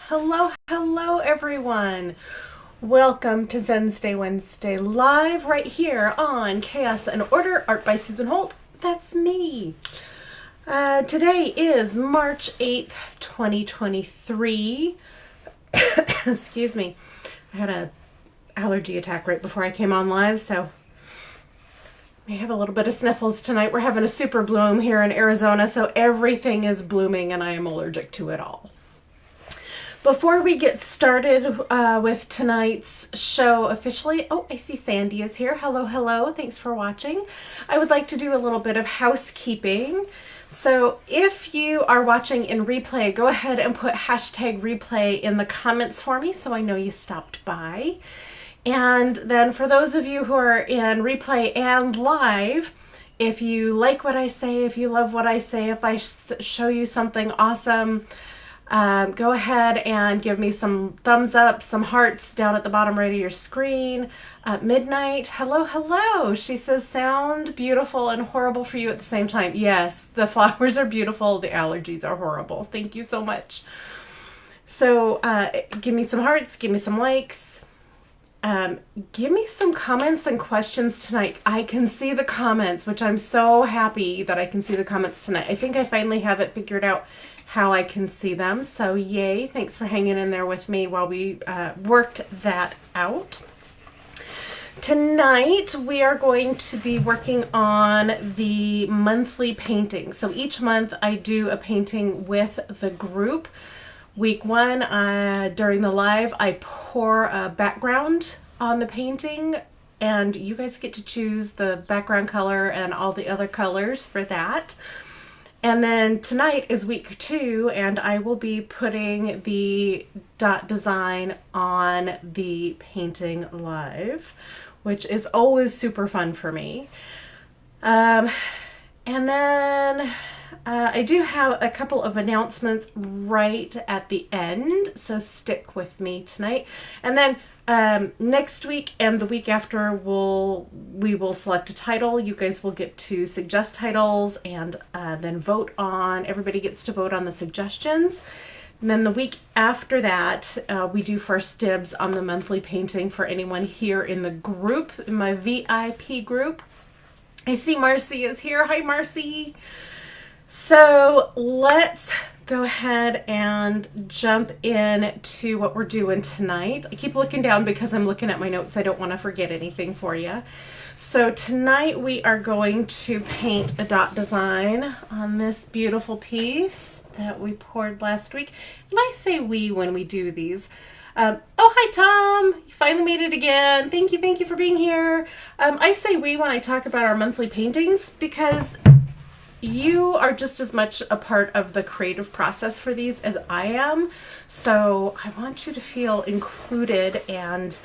Hello everyone. Welcome to Wednesday Live right here on Chaos and Order, art by Susan Holt. That's me. Today is March 8th, 2023. Excuse me. I had an allergy attack right before I came on live, so I have a little bit of sniffles tonight. We're having a super bloom here in Arizona, so everything is blooming and I am allergic to it all. Before we get started with tonight's show officially, I see Sandy is here. Hello. Thanks for watching. I would like to do a little bit of housekeeping. So if you are watching in replay, go ahead and put hashtag replay in the comments for me so I know you stopped by. And then for those of you who are in replay and live, if you like what I say, if you love what I say, if I show you something awesome, go ahead and give me some thumbs up, some hearts down at the bottom right of your screen. Midnight, hello. She says, sound beautiful and horrible for you at the same time. Yes, the flowers are beautiful. The allergies are horrible. Thank you so much. So give me some hearts, give me some likes. Give me some comments and questions tonight. I can see the comments, which I'm so happy that I can see the comments tonight. I think I finally have it figured out how I can see them. So yay, thanks for hanging in there with me while we worked that out. Tonight we are going to be working on the monthly painting. So each month I do a painting with the group. Week one, during the live, I pour a background on the painting and you guys get to choose the background color and all the other colors for that. And then tonight is week two, and I will be putting the dot design on the painting live, which is always super fun for me. And then I do have a couple of announcements right at the end, so stick with me tonight. And then next week and the week after we will select a title. You guys will get to suggest titles and then vote on, everybody gets to vote on the suggestions. And then the week after that, we do first dibs on the monthly painting for anyone here in the group, in my VIP group. I see Marcy is here. Hi, Marcy. So let's go ahead and jump in to what we're doing tonight. I keep looking down because I'm looking at my notes. I don't want to forget anything for you. So tonight we are going to paint a dot design on this beautiful piece that we poured last week. And I say we when we do these. Oh, hi, Tom. You finally made it again. Thank you for being here. I say we when I talk about our monthly paintings because you are just as much a part of the creative process for these as I am. So I want you to feel included and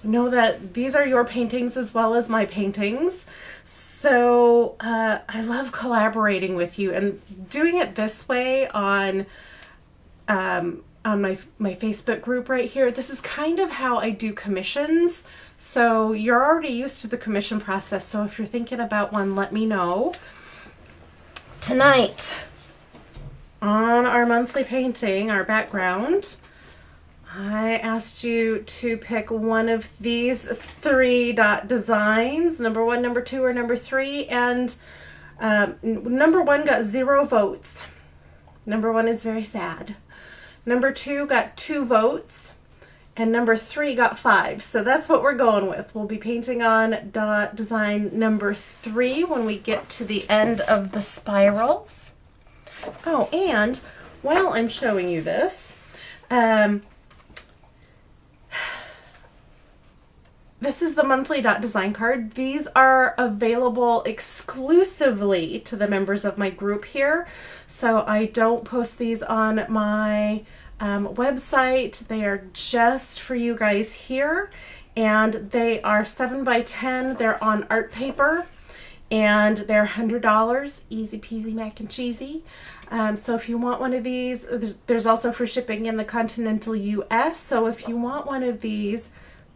know that these are your paintings as well as my paintings. So I love collaborating with you and doing it this way on my Facebook group right here. This is kind of how I do commissions. So you're already used to the commission process. So if you're thinking about one, let me know. Tonight, on our monthly painting, our background, I asked you to pick one of these three dot designs, number one, number two, or number three, and number one got 0 votes. Number one is very sad. Number two got 2 votes. And number 3 got 5. So that's what we're going with. We'll be painting on dot design number 3 when we get to the end of the spirals. Oh, and while I'm showing you this, this is the monthly dot design card. These are available exclusively to the members of my group here. So I don't post these on my website. They are just for you guys here, and they are 7 by 10. They're on art paper and they're $100, easy peasy mac and cheesy. So if you want one of these, there's also for shipping in the continental US. So if you want one of these,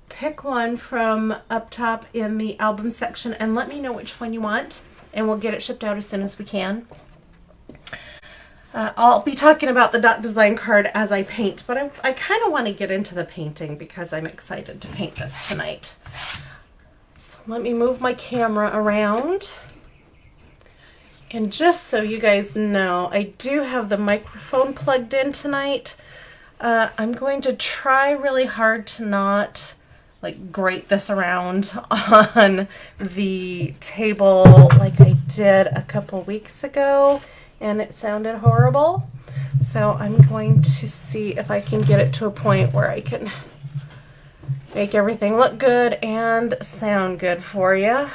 pick one from up top in the album section and let me know which one you want, and we'll get it shipped out as soon as we can. I'll be talking about the dot design card as I paint, but I kind of want to get into the painting because I'm excited to paint this tonight. So let me move my camera around. And just so you guys know, I do have the microphone plugged in tonight. I'm going to try really hard to not like grate this around on the table like I did a couple weeks ago, and it sounded horrible. So I'm going to see if I can get it to a point where I can make everything look good and sound good for you.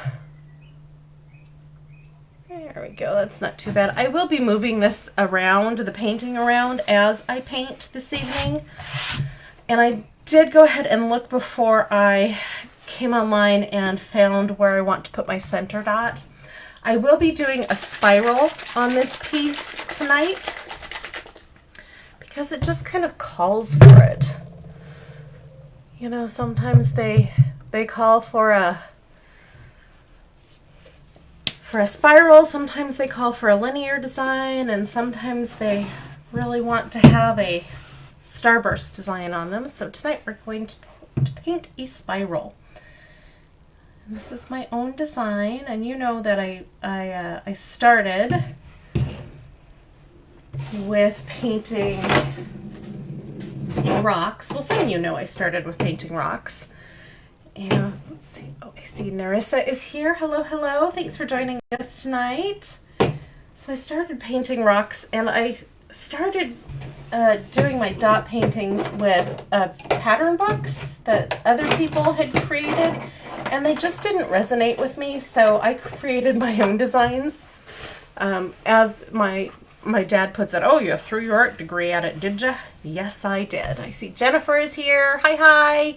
There we go, that's not too bad. I will be moving this around, the painting around, as I paint this evening. And I did go ahead and look before I came online and found where I want to put my center dot. I will be doing a spiral on this piece tonight because it just kind of calls for it. You know, sometimes they call for a spiral, sometimes they call for a linear design, and sometimes they really want to have a starburst design on them. So tonight we're going to paint a spiral. And this is my own design, and you know that I started with painting rocks. Well, some of you know I started with painting rocks. And let's see. Oh, I see Narissa is here. Hello, hello. Thanks for joining us tonight. So I started painting rocks, and I started doing my dot paintings with pattern books that other people had created, and they just didn't resonate with me. So I created my own designs. As my dad puts it, oh, you threw your art degree at it, did you? Yes, I did. I see Jennifer is here. Hi, hi.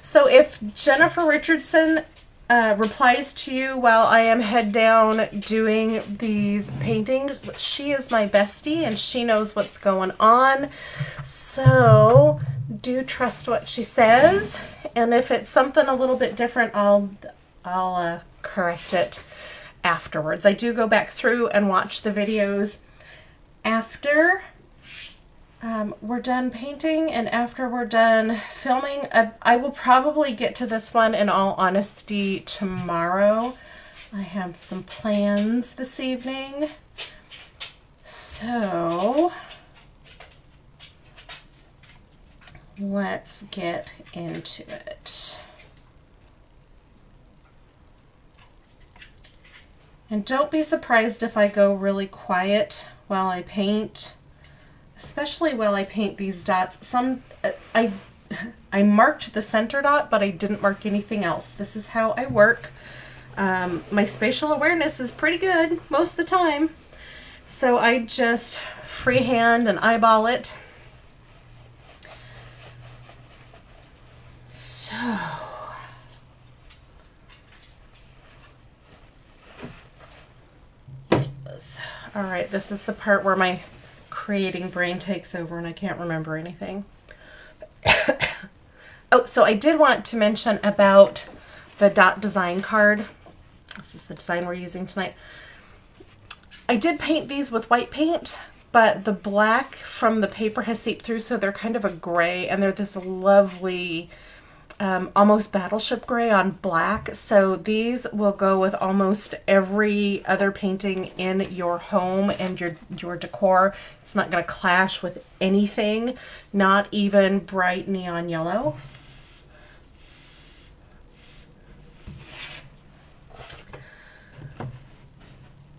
So if Jennifer Richardson replies to you while I am head down doing these paintings, she is my bestie and she knows what's going on. So do trust what she says. And if it's something a little bit different, I'll correct it afterwards. I do go back through and watch the videos after we're done painting and after we're done filming. I will probably get to this one, in all honesty, tomorrow. I have some plans this evening. So let's get into it. And don't be surprised if I go really quiet while I paint, especially while I paint these dots. I marked the center dot, but I didn't mark anything else. This is how I work. My spatial awareness is pretty good most of the time. So I just freehand and eyeball it. So all right, this is the part where my creating brain takes over and I can't remember anything. Oh, so I did want to mention about the dot design card. This is the design we're using tonight. I did paint these with white paint, but the black from the paper has seeped through, so they're kind of a gray, and they're this lovely almost battleship gray on black. So these will go with almost every other painting in your home and your decor. It's not going to clash with anything, not even bright neon yellow.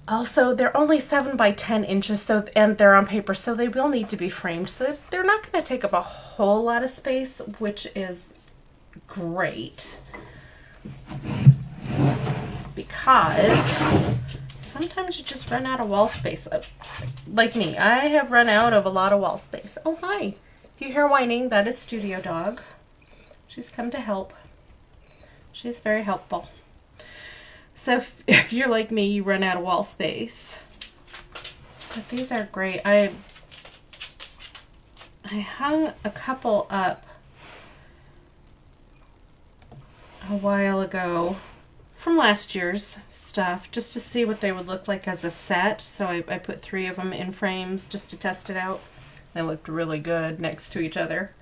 Also, they're only 7 by 10 inches, so, and they're on paper, so they will need to be framed. So they're not going to take up a whole lot of space, which is great, because sometimes you just run out of wall space. Like me, I have run out of a lot of wall space. Oh, hi. If you hear whining, that is Studio Dog. She's come to help. She's very helpful. So if you're like me, you run out of wall space. But these are great. I hung a couple up a while ago from last year's stuff just to see what they would look like as a set. So I put 3 of them in frames just to test it out. They looked really good next to each other.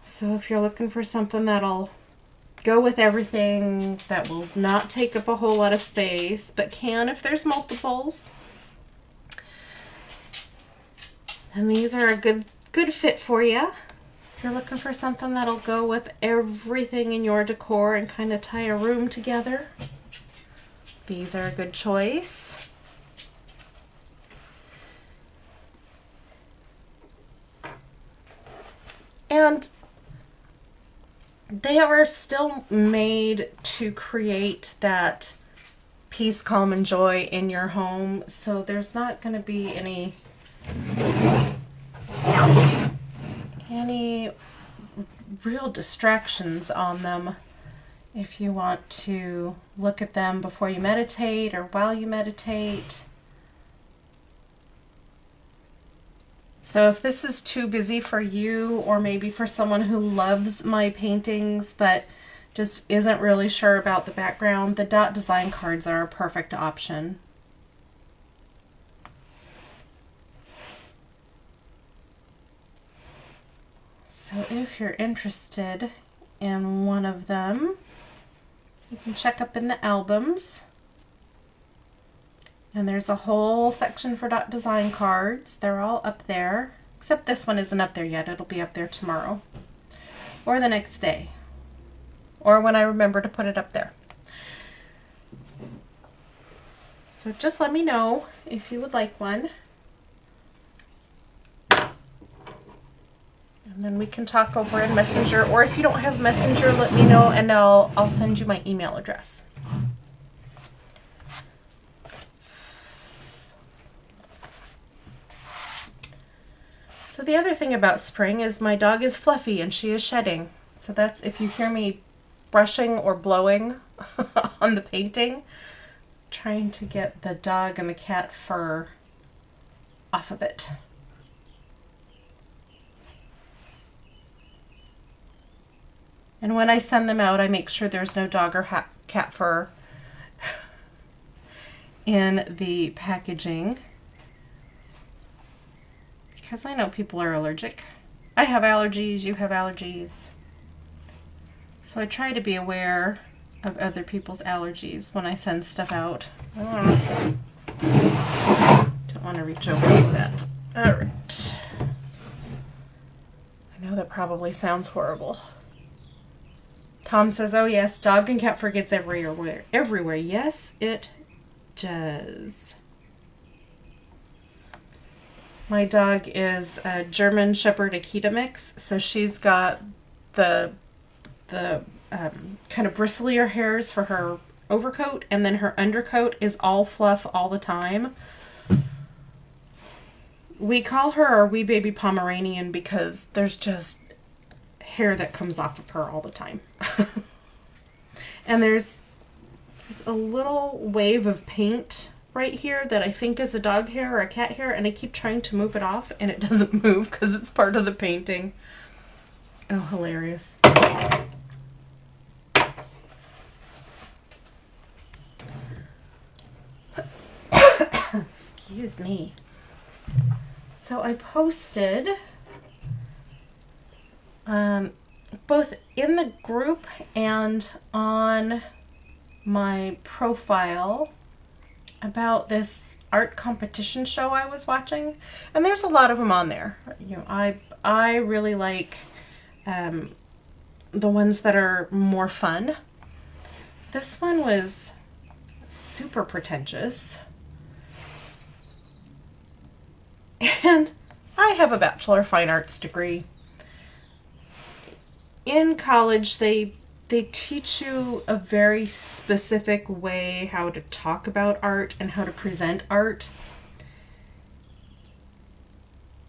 So if you're looking for something that'll go with everything, that will not take up a whole lot of space, but can if there's multiples, and these are a good fit for you. If you're looking for something that'll go with everything in your decor and kind of tie a room together, these are a good choice. And they are still made to create that peace, calm, and joy in your home. So there's not going to be any real distractions on them if you want to look at them before you meditate or while you meditate. So if this is too busy for you, or maybe for someone who loves my paintings but just isn't really sure about the background, the dot design cards are a perfect option. So if you're interested in one of them, you can check up in the albums. And there's a whole section for dot design cards. They're all up there, except this one isn't up there yet. It'll be up there tomorrow or the next day, or when I remember to put it up there. So just let me know if you would like one. And then we can talk over in Messenger, or if you don't have Messenger, let me know and I'll send you my email address. So the other thing about spring is my dog is fluffy and she is shedding. So that's, if you hear me brushing or blowing on the painting, trying to get the dog and the cat fur off of it. And when I send them out, I make sure there's no dog or cat fur in the packaging, because I know people are allergic. I have allergies, you have allergies. So I try to be aware of other people's allergies when I send stuff out. Don't want to reach over like that. All right. I know that probably sounds horrible. Tom says, oh yes, dog and cat fur gets everywhere. Everywhere. Yes, it does. My dog is a German Shepherd Akita mix, so she's got the kind of bristlier hairs for her overcoat, and then her undercoat is all fluff all the time. We call her our wee baby Pomeranian because there's just hair that comes off of her all the time. And there's a little wave of paint right here that I think is a dog hair or a cat hair, and I keep trying to move it off and it doesn't move because it's part of the painting. Oh, hilarious. Excuse me. So I posted both in the group and on my profile about this art competition show I was watching, and there's a lot of them on there. You know, I really like the ones that are more fun. This one was super pretentious, and I have a Bachelor of Fine Arts degree. In college, they teach you a very specific way how to talk about art and how to present art.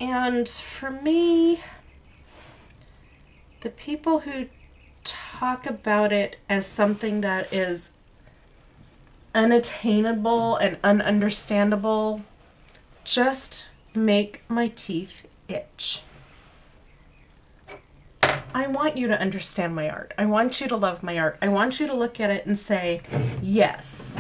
And for me, the people who talk about it as something that is unattainable and ununderstandable just make my teeth itch. I want you to understand my art. I want you to love my art. I want you to look at it and say, yes,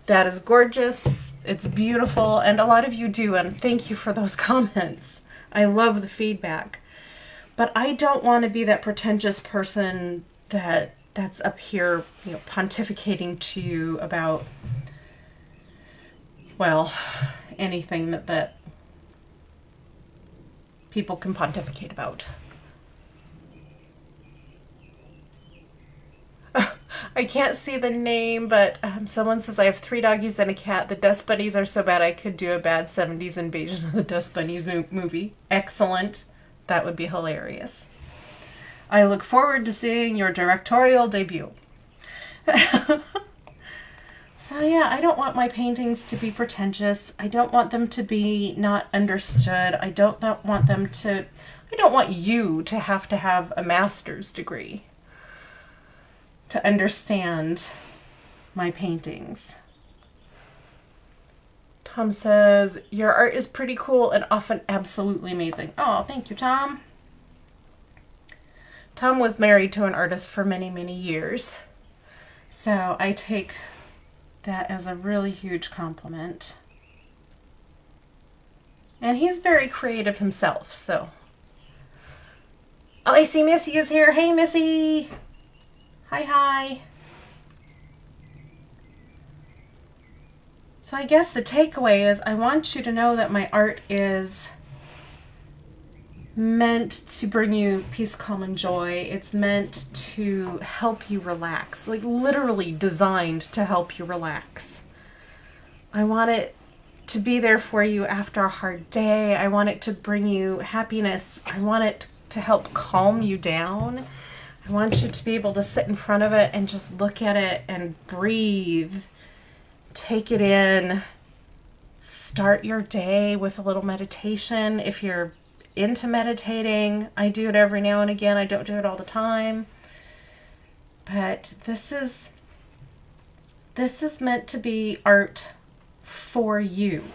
that is gorgeous. It's beautiful. And a lot of you do. And thank you for those comments. I love the feedback. But I don't want to be that pretentious person that's up here, pontificating to you about, well, anything that people can pontificate about. I can't see the name, but someone says, I have 3 doggies and a cat. The Dust Bunnies are so bad I could do a bad 70s invasion of the Dust Bunnies movie. Excellent. That would be hilarious. I look forward to seeing your directorial debut. So yeah, I don't want my paintings to be pretentious. I don't want them to be not understood. I don't want you to have a master's degree to understand my paintings. Tom says, your art is pretty cool and often absolutely amazing. Oh, thank you, Tom. Tom was married to an artist for many, many years. So I take that as a really huge compliment. And he's very creative himself, so. Oh, I see Missy is here. Hey, Missy. Hi. So I guess the takeaway is I want you to know that my art is meant to bring you peace, calm, and joy. It's meant to help you relax, like literally designed to help you relax. I want it to be there for you after a hard day. I want it to bring you happiness. I want it to help calm you down. I want you to be able to sit in front of it and just look at it and breathe. Take it in. Start your day with a little meditation. If you're into meditating, I do it every now and again. I don't do it all the time. But this is meant to be art for you.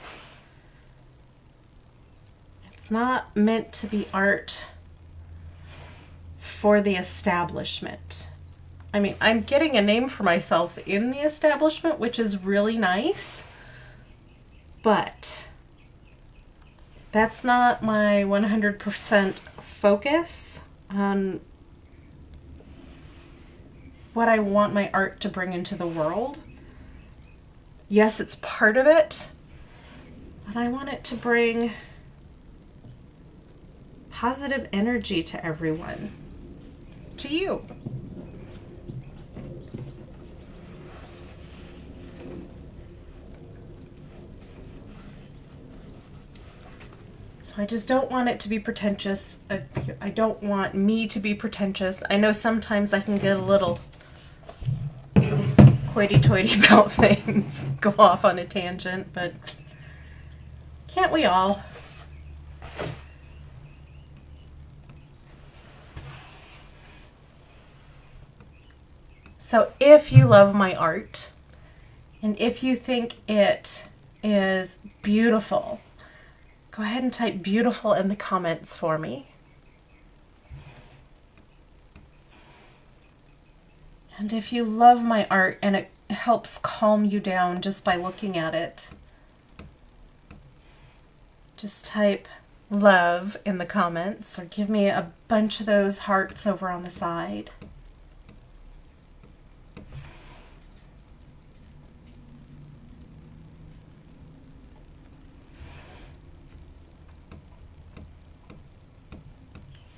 It's not meant to be art for the establishment. I mean, I'm getting a name for myself in the establishment, which is really nice, but that's not my 100% focus on what I want my art to bring into the world. Yes, it's part of it, but I want it to bring positive energy to everyone, to you. I just don't want it to be pretentious. I don't want me to be pretentious. I know sometimes I can get a little hoity-toity about things, go off on a tangent, but can't we all? So if you love my art, and if you think it is beautiful, go ahead and type beautiful in the comments for me. And if you love my art and it helps calm you down just by looking at it, just type love in the comments or give me a bunch of those hearts over on the side.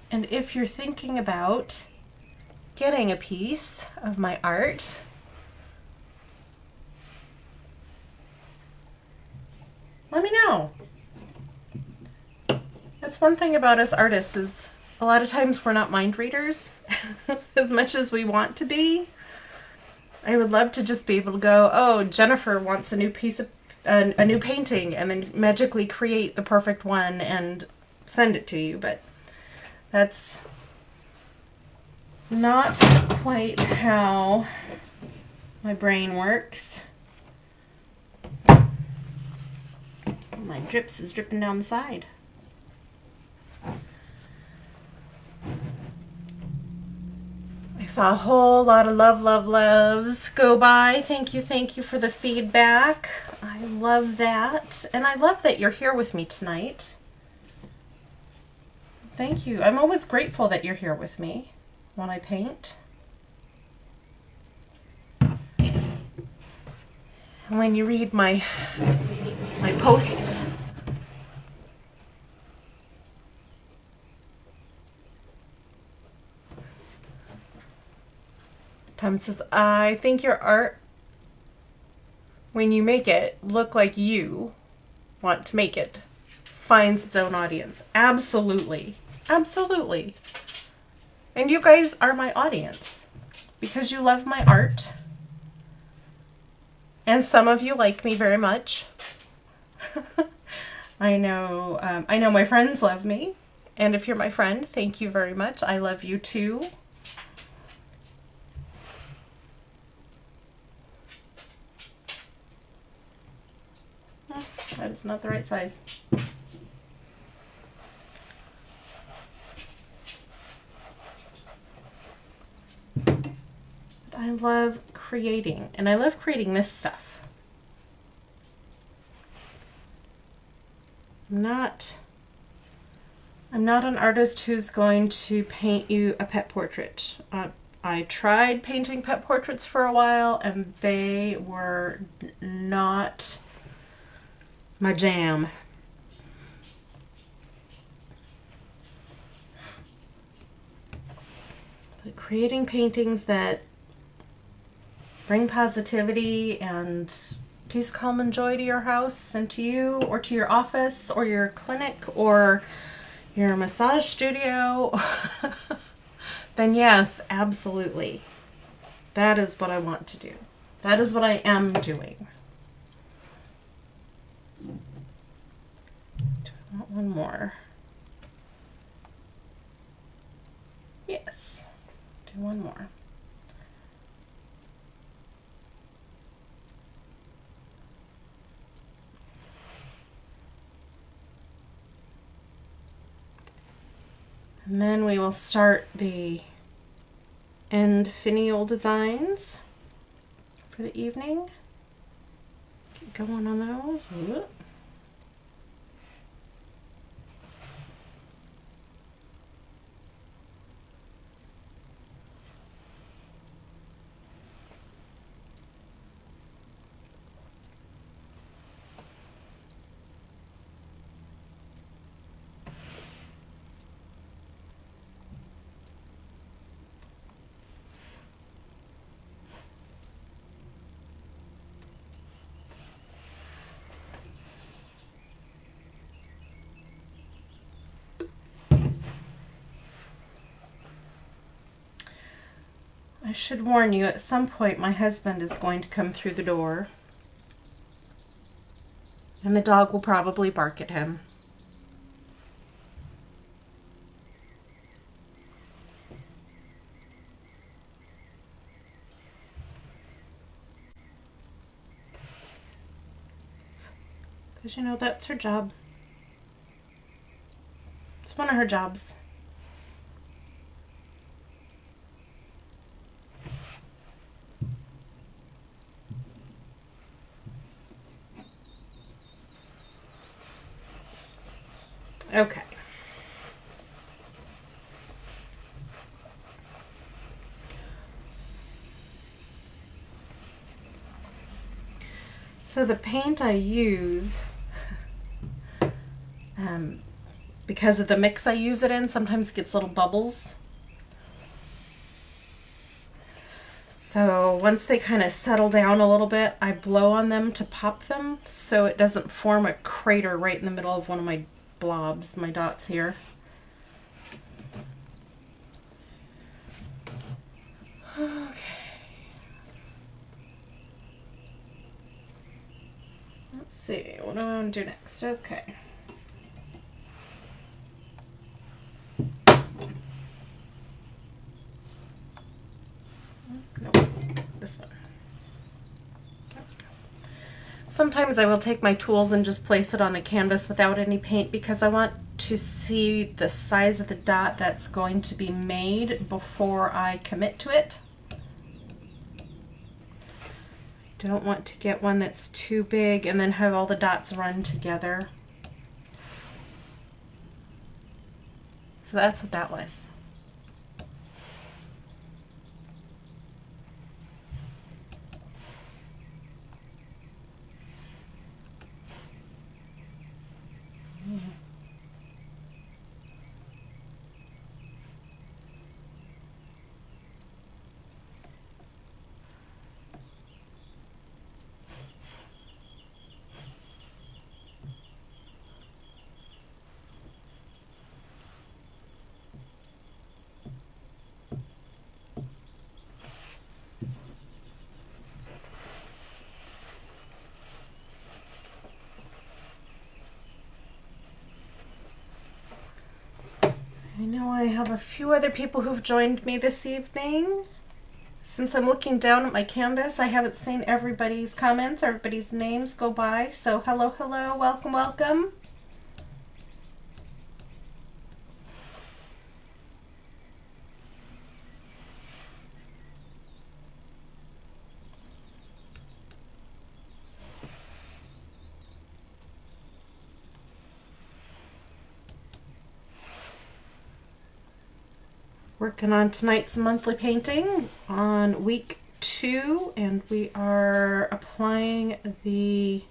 And if you're thinking about getting a piece of my art, let me know. That's one thing about us artists is a lot of times we're not mind readers as much as we want to be. I would love to just be able to go, oh, Jennifer wants a new piece of a new painting, and then magically create the perfect one and send it to you, but that's not quite how my brain works. My drips is dripping down the side. saw a whole lot of loves go by. Thank you for the feedback. I love that. And I love that you're here with me tonight. Thank you. I'm always grateful that you're here with me when I paint. And when you read my posts. Pam says, I think your art, when you make it look like you want to make it, finds its own audience. Absolutely. Absolutely. And you guys are my audience because you love my art. And some of you like me very much. I know my friends love me. And if you're my friend, thank you very much. I love you too. That is not the right size. I love creating, and I love creating this stuff. I'm not an artist who's going to paint you a pet portrait. I tried painting pet portraits for a while, and they were not my jam. But creating paintings that bring positivity and peace, calm, and joy to your house and to you, or to your office, or your clinic, or your massage studio, then yes, absolutely. That is what I want to do. That is what I am doing. Do I want one more? Yes. Do one more. And then we will start the end finial designs for the evening. Get going on those. Whoop. I should warn you, at some point my husband is going to come through the door, and the dog will probably bark at him. Because, you know, that's her job. It's one of her jobs. Okay. So the paint I use, because of the mix I use it in, sometimes gets little bubbles. So once they kind of settle down a little bit, I blow on them to pop them so it doesn't form a crater right in the middle of one of my blobs, my dots here. Okay. Let's see, what do I want to do next? Okay. Nope, this one. Sometimes I will take my tools and just place it on the canvas without any paint because I want to see the size of the dot that's going to be made before I commit to it. I don't want to get one that's too big and then have all the dots run together. So that's what that was. I know I have a few other people who've joined me this evening. Since I'm looking down at my canvas, I haven't seen everybody's comments, everybody's names go by. So hello, hello, welcome, welcome. Working on tonight's monthly painting on week 2, and we are applying the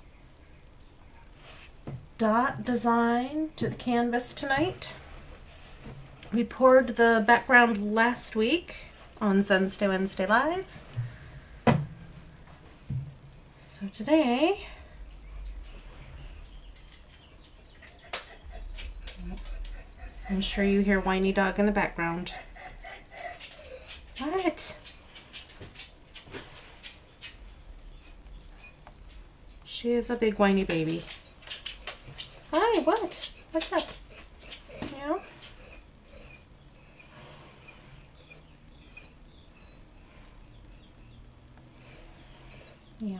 dot design to the canvas tonight. We poured the background last week on Wednesday Live. So today I'm sure you hear whiny dog in the background. What? She is a big whiny baby. Hi, what? What's up? Yeah? Yeah.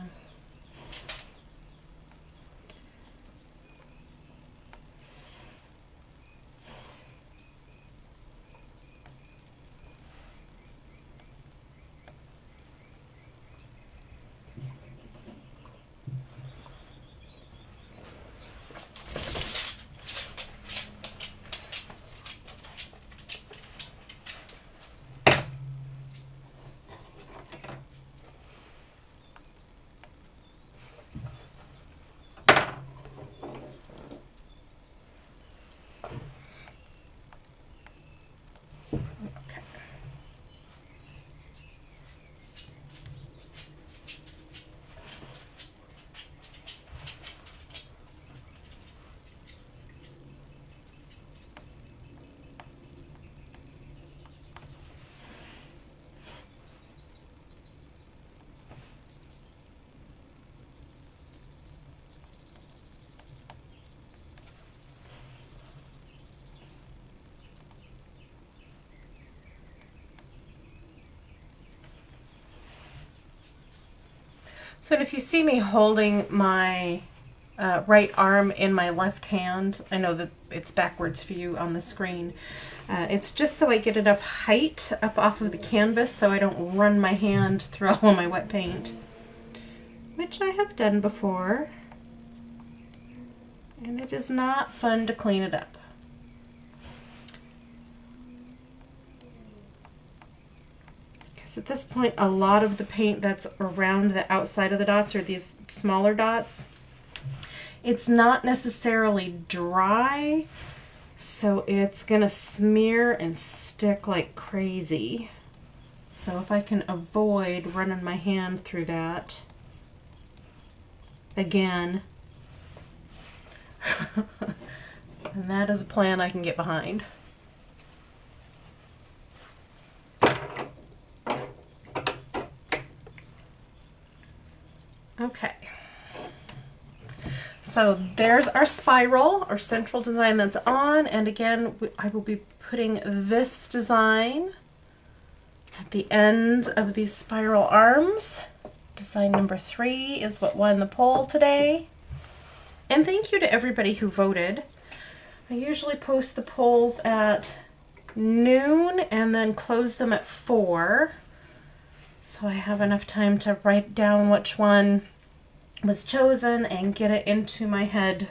So if you see me holding my right arm in my left hand, I know that it's backwards for you on the screen. It's just so I get enough height up off of the canvas so I don't run my hand through all of my wet paint, which I have done before, and it is not fun to clean it up. At this point, a lot of the paint that's around the outside of the dots, or these smaller dots, it's not necessarily dry, so it's gonna smear and stick like crazy. So if I can avoid running my hand through that again, and that is a plan I can get behind. Okay, so there's our spiral, our central design that's on, and again I will be putting this design at the end of these spiral arms. Design number 3 is what won the poll today. And thank you to everybody who voted. I usually post the polls at noon and then close them at 4. So I have enough time to write down which one was chosen and get it into my head.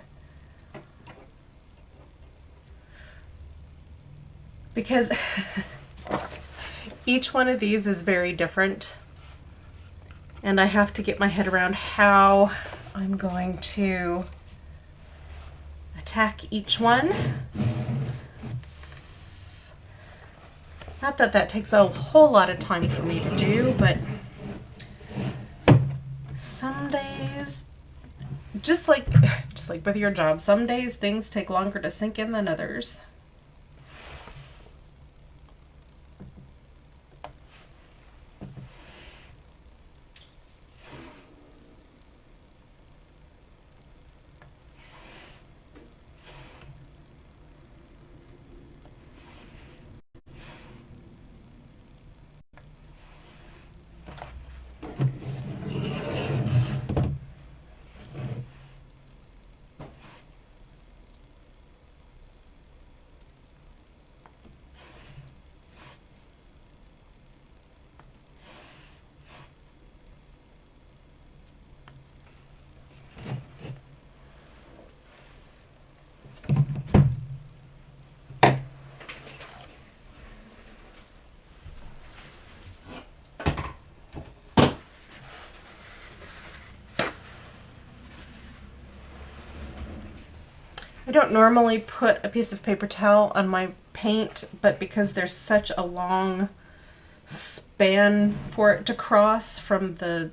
Because each one of these is very different. And I have to get my head around how I'm going to attack each one. Not that that takes a whole lot of time for me to do, but some days, just like with your job, some days things take longer to sink in than others. I don't normally put a piece of paper towel on my paint, but because there's such a long span for it to cross from the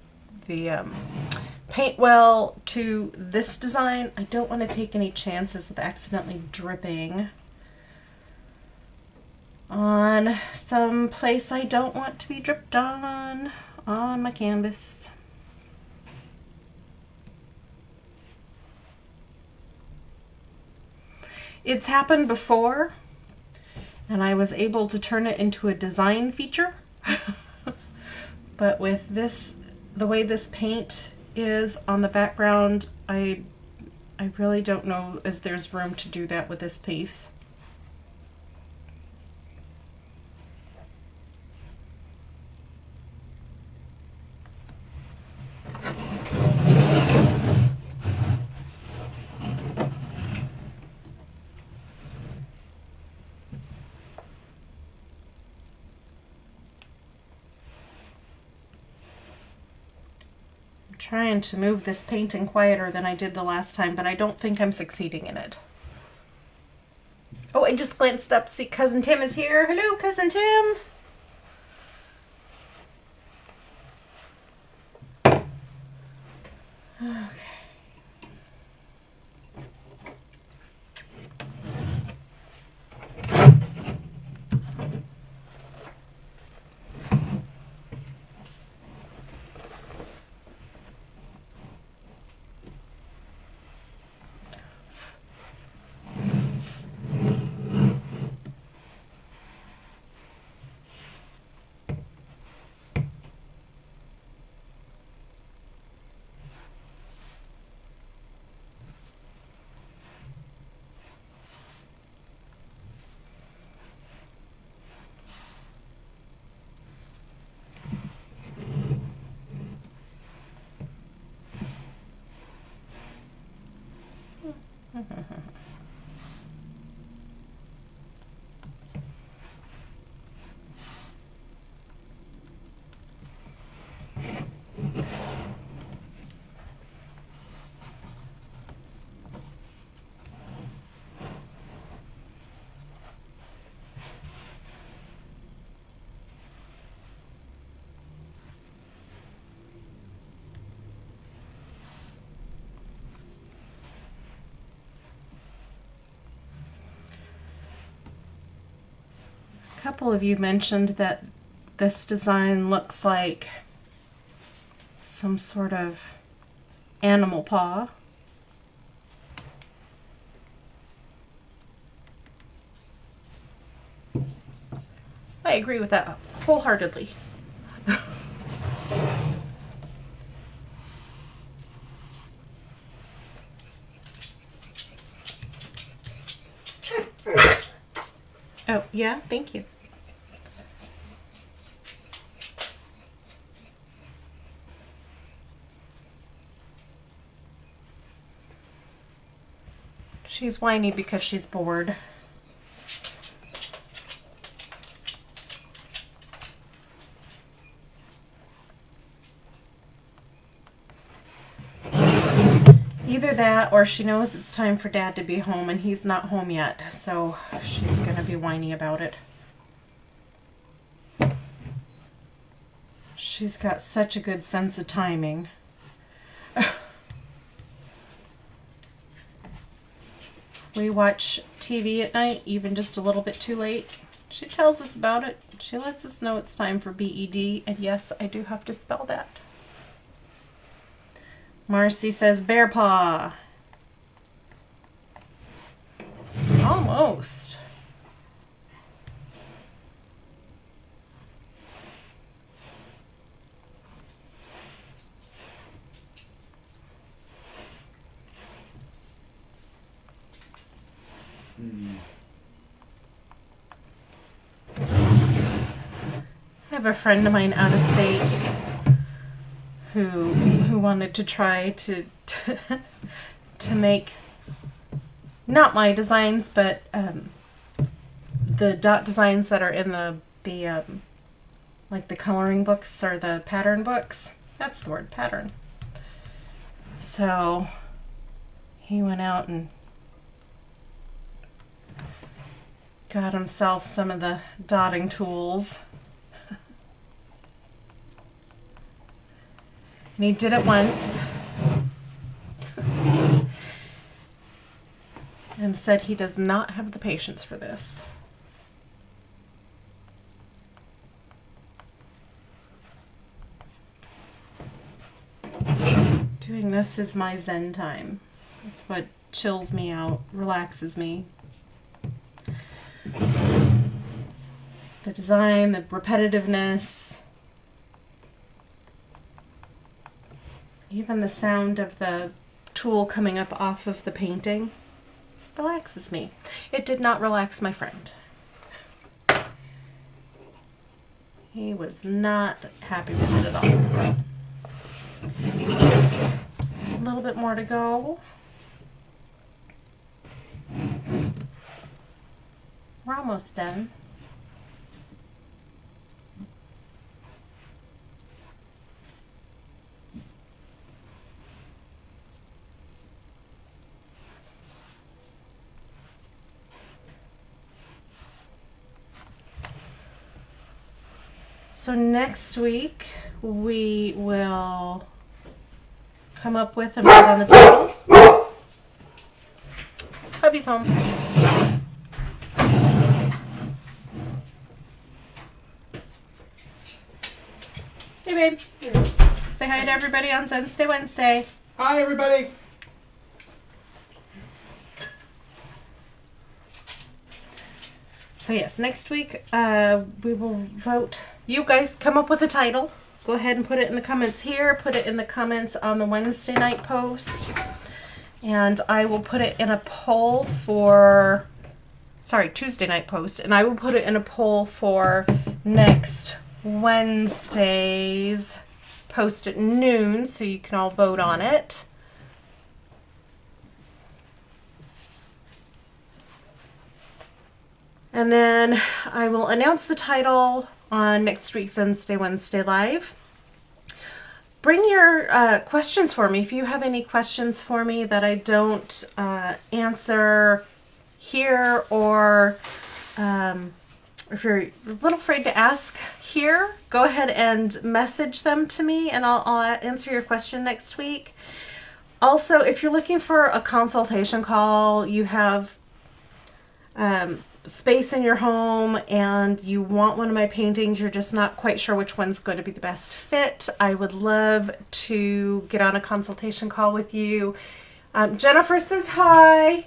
paint well to this design, I don't want to take any chances with accidentally dripping on some place I don't want to be dripped on my canvas. It's happened before, and I was able to turn it into a design feature. But with this, the way this paint is on the background, I really don't know if there's room to do that with this piece. Trying to move this painting quieter than I did the last time, but I don't think I'm succeeding in it. Oh, I just glanced up to see Cousin Tim is here. Hello, Cousin Tim. Okay. A couple of you mentioned that this design looks like some sort of animal paw. I agree with that wholeheartedly. Oh, yeah, thank you. She's whiny because she's bored. Either that or she knows it's time for Dad to be home and he's not home yet, so she's gonna be whiny about it. She's got such a good sense of timing. We watch TV at night, even just a little bit too late. She tells us about it. She lets us know it's time for BED, and yes, I do have to spell that. Marcy says bear paw. Almost. I have a friend of mine out of state who wanted to try to make not my designs, but the dot designs that are in the like the coloring books or the pattern books. That's the word, pattern. So he went out and got himself some of the dotting tools. And he did it once and said he does not have the patience for this. Doing this is my Zen time. It's what chills me out, relaxes me. The design, the repetitiveness, even the sound of the tool coming up off of the painting relaxes me. It did not relax my friend. He was not happy with it at all. Just a little bit more to go. We're almost done. So next week we will come up with and put on the table. Hubby's home. Hey babe. Say hi to everybody on Wednesday, Wednesday. Hi everybody. So yes, next week we will vote. You guys come up with a title. Go ahead and put it in the comments here. Put it in the comments on the Wednesday night post. And I will put it in a poll for, Tuesday night post. And I will put it in a poll for next Wednesday's post at noon so you can all vote on it. And then I will announce the title on next week's Wednesday Live. Bring your questions for me. If you have any questions for me that I don't answer here, or if you're a little afraid to ask here, go ahead and message them to me and I'll answer your question next week. Also, if you're looking for a consultation call, you have space in your home and you want one of my paintings, you're just not quite sure which one's going to be the best fit, I would love to get on a consultation call with you. Jennifer says hi.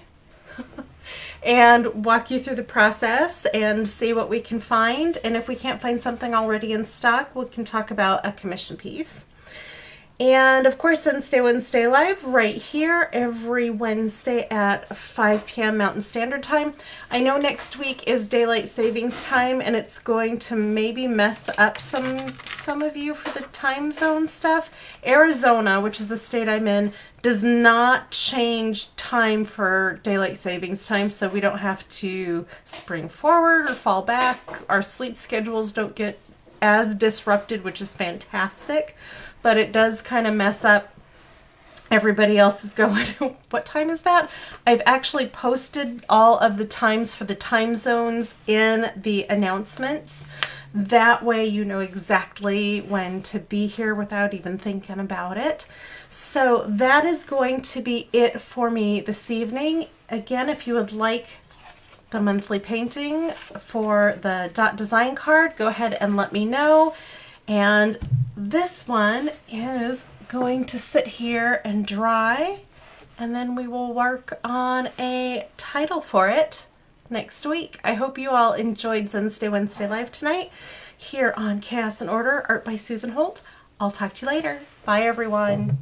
And walk you through the process and see what we can find. And if we can't find something already in stock, we can talk about a commission piece. And of course, Wednesday Live right here every Wednesday at 5 p.m. Mountain Standard Time. I know next week is Daylight Savings Time, and it's going to maybe mess up some of you for the time zone stuff. Arizona, which is the state I'm in, does not change time for Daylight Savings Time, so we don't have to spring forward or fall back. Our sleep schedules don't get as disrupted, which is fantastic. But it does kind of mess up. Everybody else is going, what time is that? I've actually posted all of the times for the time zones in the announcements. That way you know exactly when to be here without even thinking about it. So that is going to be it for me this evening. Again, if you would like the monthly painting for the dot design card, go ahead and let me know. And this one is going to sit here and dry, and then we will work on a title for it next week. I hope you all enjoyed Wednesday Live tonight here on Chaos and Order, art by Susan Holt. I'll talk to you later. Bye, everyone.